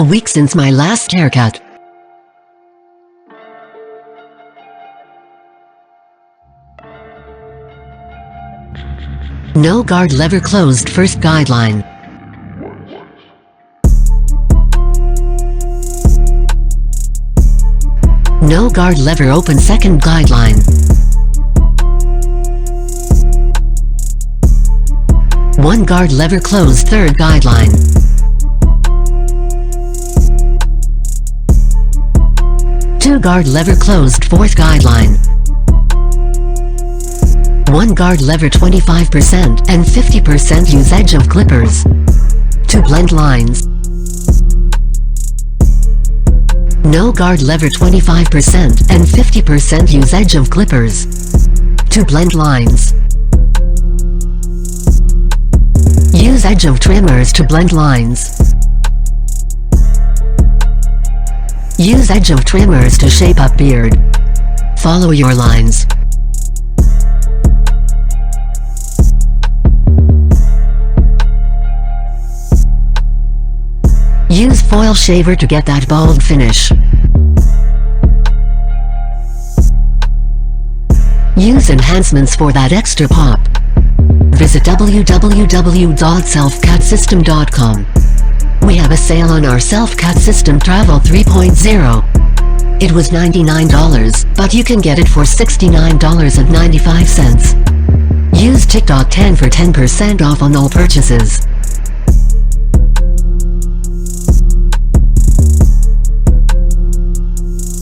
A week since my last haircut. No guard lever closed first guideline. No guard lever open second guideline. One guard lever closed third guideline. Two guard lever closed fourth guideline. One guard lever 25% and 50% use edge of clippers to blend lines. No guard lever 25% and 50% use edge of clippers to blend lines. Use edge of trimmers to blend lines. Use edge of trimmers to shape up beard. Follow your lines. Use foil shaver to get that bald finish. Use enhancements for that extra pop. Visit www.selfcutsystem.com. We have a sale on our Self-Cut System Travel 3.0. It was $99, but you can get it for $69.95. Use TikTok 10 for 10% off on all purchases.